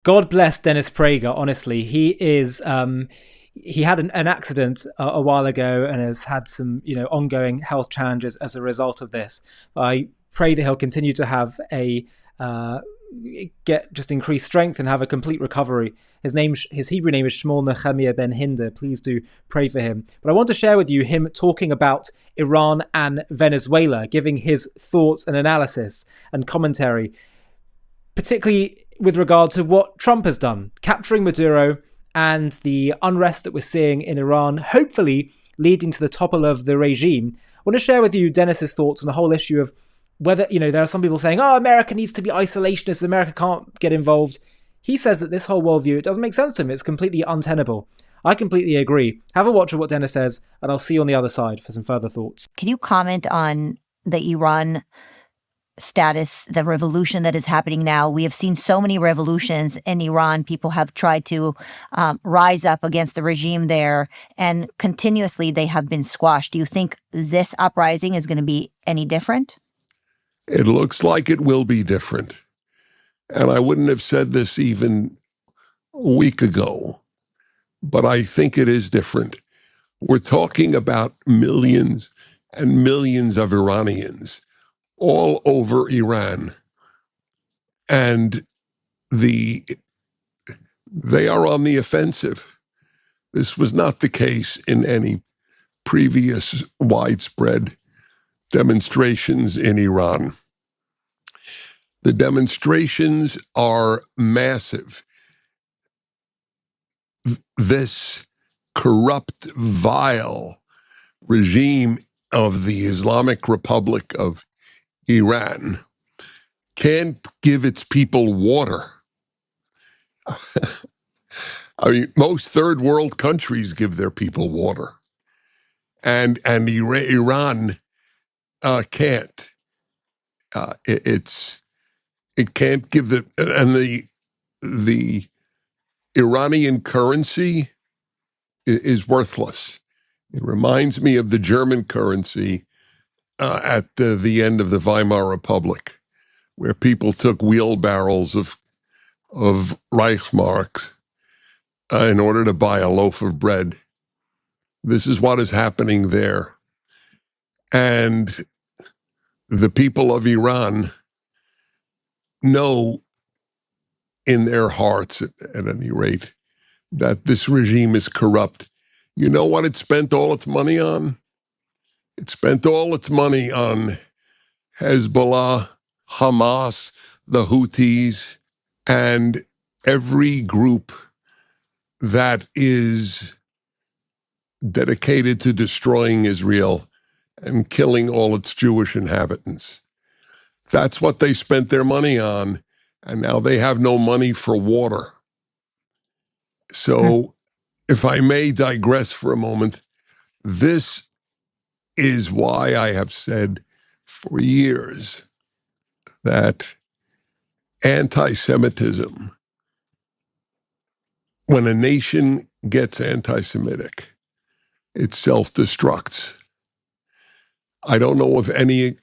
God bless Dennis Prager. Honestly, he is. He had an accident a while ago and has had some, ongoing health challenges as a result of this. I pray that he'll continue to have a get just increased strength and have a complete recovery. His Hebrew name is Shmuel Nehemiah ben Hinder. Please do pray for him. But I want to share with you him talking about Iran and Venezuela, giving his thoughts and analysis and commentary, particularly with regard to what Trump has done, capturing Maduro and the unrest that we're seeing in Iran, hopefully leading to the topple of the regime. I want to share with you Dennis's thoughts on the whole issue of whether, there are some people saying, America needs to be isolationist, America can't get involved. He says that this whole worldview, it doesn't make sense to him. It's completely untenable. I completely agree. Have a watch of what Dennis says, and I'll see you on the other side for some further thoughts. Can you comment on the Iran status, the revolution that is happening now? We have seen so many revolutions in Iran. People have tried to rise up against the regime there, and continuously they have been squashed. Do you think this uprising is going to be any different? It looks like it will be different. And I wouldn't have said this even a week ago, but I think it is different. We're talking about millions and millions of Iranians all over Iran. And they are on the offensive. This was not the case in any previous widespread demonstrations in Iran. The demonstrations are massive. This corrupt, vile regime of the Islamic Republic of Iran can't give its people water. I mean, most third world countries give their people water. And Iran can't. It can't give the Iranian currency is worthless. It reminds me of the German currency at the end of the Weimar Republic, where people took wheelbarrows of Reichsmarks in order to buy a loaf of bread. This is what is happening there. And the people of Iran know in their hearts, at any rate, that this regime is corrupt. You know what it spent all its money on? It spent all its money on Hezbollah, Hamas, the Houthis, and every group that is dedicated to destroying Israel and killing all its Jewish inhabitants. That's what they spent their money on, and now they have no money for water. So, if I may digress for a moment, this is why I have said for years that anti-Semitism, when a nation gets anti-Semitic, it self-destructs. I don't know of any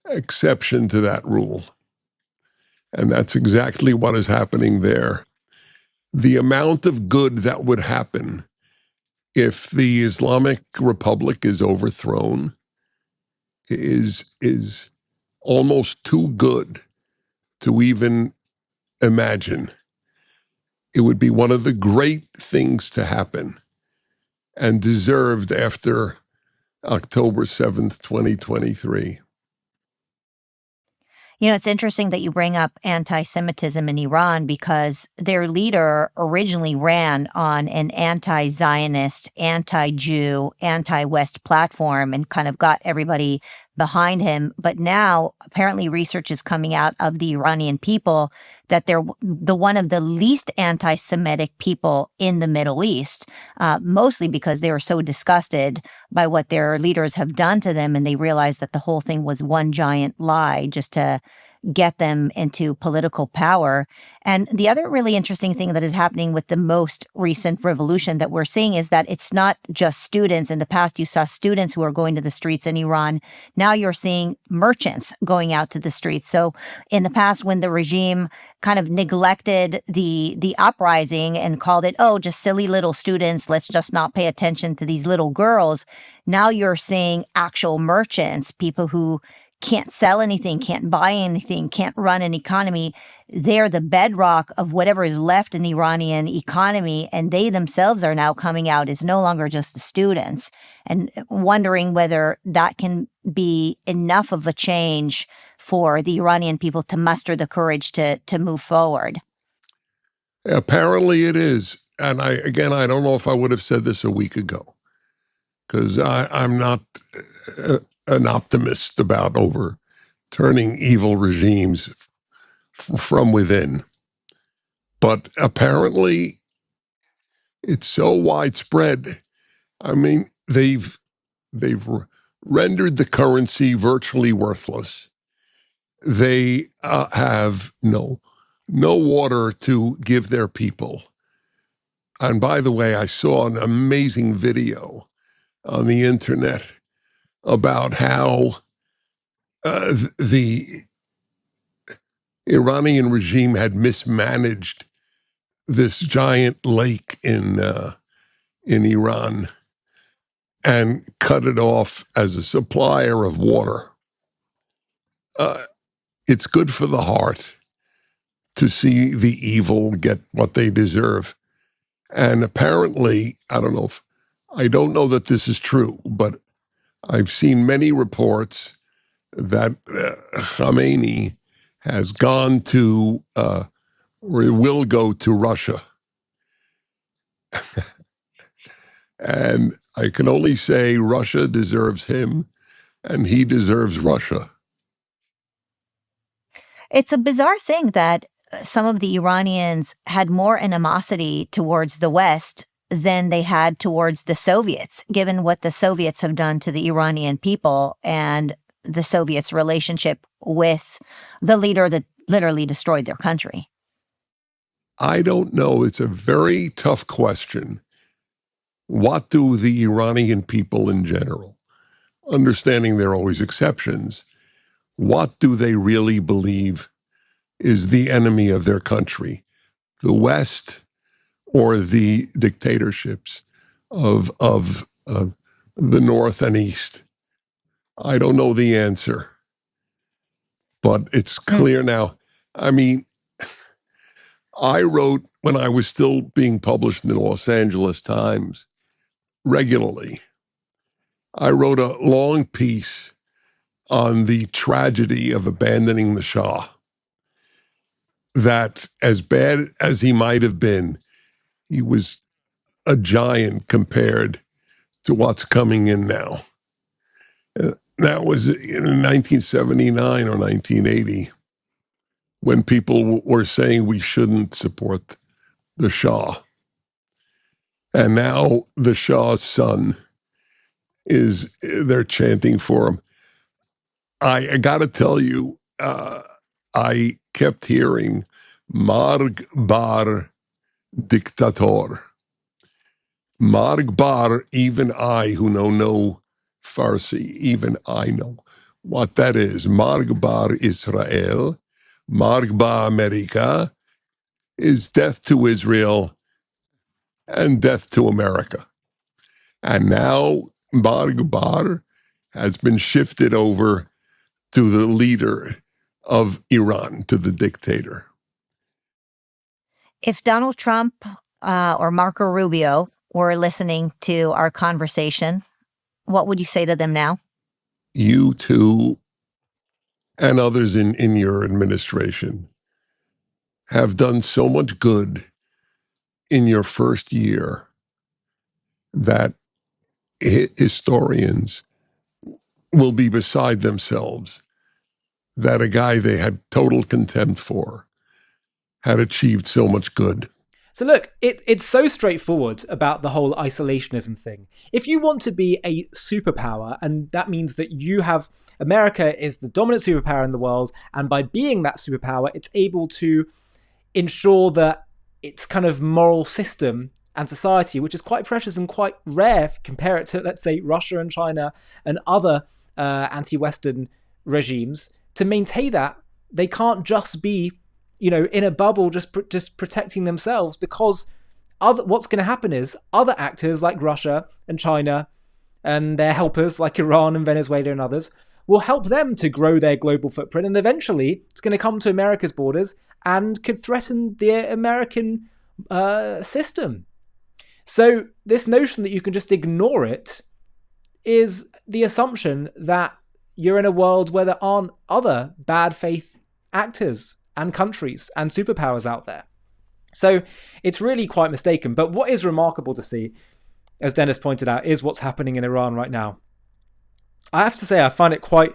exception to that rule. And that's exactly what is happening there. The amount of good that would happen if the Islamic Republic is overthrown is almost too good to even imagine. It would be one of the great things to happen and deserved after October 7th, 2023. It's interesting that you bring up anti-Semitism in Iran because their leader originally ran on an anti-Zionist, anti-Jew, anti-West platform and kind of got everybody behind him. But now apparently research is coming out of the Iranian people that they're one of the least anti-Semitic people in the Middle East, mostly because they were so disgusted by what their leaders have done to them, and they realized that the whole thing was one giant lie just to get them into political power. And the other really interesting thing that is happening with the most recent revolution that we're seeing is that it's not just students. In the past, you saw students who are going to the streets in Iran. Now you're seeing merchants going out to the streets. So in the past, when the regime kind of neglected the uprising and called it, oh, just silly little students, let's just not pay attention to these little girls, now you're seeing actual merchants, people who can't sell anything, can't buy anything, can't run an economy. They're the bedrock of whatever is left in the Iranian economy. And they themselves are now coming out as no longer just the students, and wondering whether that can be enough of a change for the Iranian people to muster the courage to move forward. Apparently it is. And I don't know if I would have said this a week ago, because I'm not an optimist about overturning evil regimes from within. But apparently it's so widespread. I mean, they've rendered the currency virtually worthless. They have no water to give their people. And by the way, I saw an amazing video on the internet about how the Iranian regime had mismanaged this giant lake in Iran and cut it off as a supplier of water. It's good for the heart to see the evil get what they deserve. And apparently, I don't know that this is true, but I've seen many reports that Khamenei has gone to, or will go to Russia. And I can only say Russia deserves him, and he deserves Russia. It's a bizarre thing that some of the Iranians had more animosity towards the West than they had towards the Soviets, given what the Soviets have done to the Iranian people and the Soviets' relationship with the leader that literally destroyed their country. I don't know. It's a very tough question. What do the Iranian people in general, understanding there are always exceptions, what do they really believe is the enemy of their country? The West or the dictatorships of the North and East? I don't know the answer, but it's clear now. I mean, I wrote, when I was still being published in the Los Angeles Times regularly, I wrote a long piece on the tragedy of abandoning the Shah. That, as bad as he might have been, he was a giant compared to what's coming in now. That was in 1979 or 1980, when people were saying we shouldn't support the Shah. And now the Shah's son they're chanting for him. I got to tell you, I kept hearing Marg bar dictator. Marg bar, even I who know no Farsi, even I know what that is. Marg bar Israel, Marg bar America is death to Israel and death to America. And now Marg bar has been shifted over to the leader of Iran, to the dictator. If Donald Trump or Marco Rubio were listening to our conversation, what would you say to them now? You two and others in your administration have done so much good in your first year that historians will be beside themselves that a guy they had total contempt for had achieved so much good. So look, it's so straightforward about the whole isolationism thing. If you want to be a superpower, and that means that America is the dominant superpower in the world, and by being that superpower, it's able to ensure that its kind of moral system and society, which is quite precious and quite rare if you compare it to, let's say, Russia and China and other anti-Western regimes, to maintain that, they can't just be in a bubble, just protecting themselves, because what's going to happen is other actors like Russia and China and their helpers like Iran and Venezuela and others will help them to grow their global footprint. And eventually it's going to come to America's borders and could threaten the American system. So this notion that you can just ignore it is the assumption that you're in a world where there aren't other bad faith actors and countries and superpowers out there. So it's really quite mistaken. But what is remarkable to see, as Dennis pointed out, is what's happening in Iran right now. I have to say, I find it quite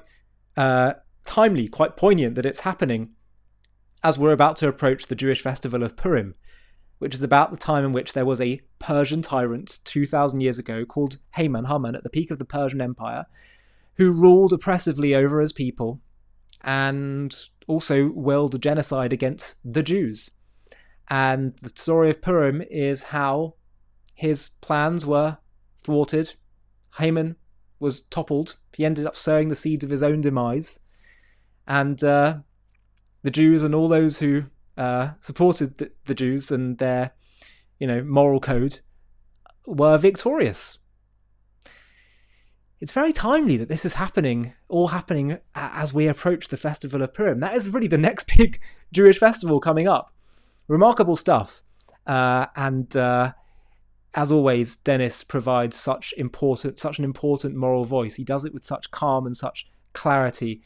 timely, quite poignant that it's happening as we're about to approach the Jewish festival of Purim, which is about the time in which there was a Persian tyrant 2,000 years ago called Haman at the peak of the Persian Empire, who ruled oppressively over his people and also willed a genocide against the Jews. And the story of Purim is how his plans were thwarted. Haman was toppled. He ended up sowing the seeds of his own demise. And the Jews and all those who supported the Jews and their, moral code were victorious. It's very timely that this is all happening as we approach the festival of Purim. That is really the next big Jewish festival coming up. Remarkable stuff. And as always, Dennis provides such an important moral voice. He does it with such calm and such clarity.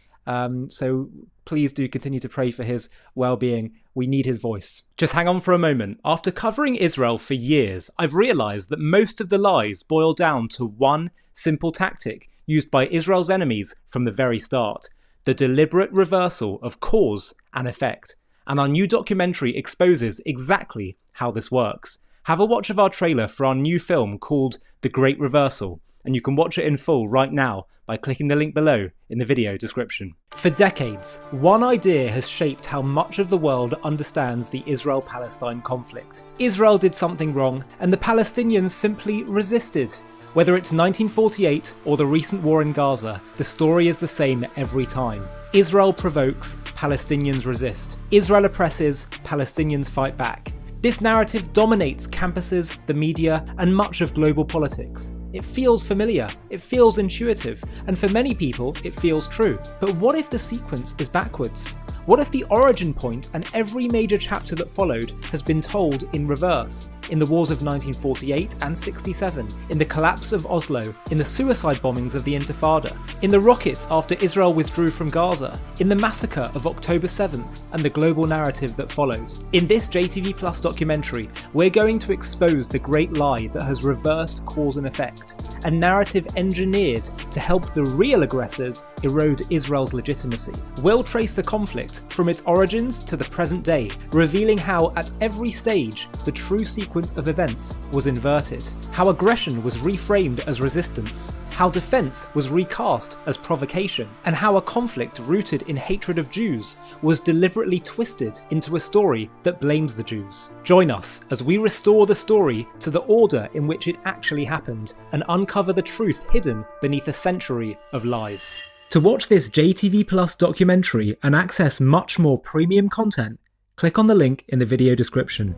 So please do continue to pray for his well-being. We need his voice. Just hang on for a moment. After covering Israel for years, I've realised that most of the lies boil down to one simple tactic used by Israel's enemies from the very start: the deliberate reversal of cause and effect. And our new documentary exposes exactly how this works. Have a watch of our trailer for our new film called The Great Reversal, and you can watch it in full right now by clicking the link below in the video description. For decades, one idea has shaped how much of the world understands the Israel-Palestine conflict. Israel did something wrong, and the Palestinians simply resisted. Whether it's 1948 or the recent war in Gaza, the story is the same every time. Israel provokes, Palestinians resist. Israel oppresses, Palestinians fight back. This narrative dominates campuses, the media, and much of global politics. It feels familiar, it feels intuitive, and for many people, it feels true. But what if the sequence is backwards? What if the origin point and every major chapter that followed has been told in reverse? In the wars of 1948 and 67, in the collapse of Oslo, in the suicide bombings of the Intifada, in the rockets after Israel withdrew from Gaza, in the massacre of October 7th, and the global narrative that followed. In this JTV Plus documentary, we're going to expose the great lie that has reversed cause and effect, a narrative engineered to help the real aggressors erode Israel's legitimacy. We'll trace the conflict from its origins to the present day, revealing how at every stage the true sequence of events was inverted, how aggression was reframed as resistance, how defense was recast as provocation, and how a conflict rooted in hatred of Jews was deliberately twisted into a story that blames the Jews. Join us as we restore the story to the order in which it actually happened and uncover the truth hidden beneath a century of lies. To watch this JTV Plus documentary and access much more premium content, click on the link in the video description.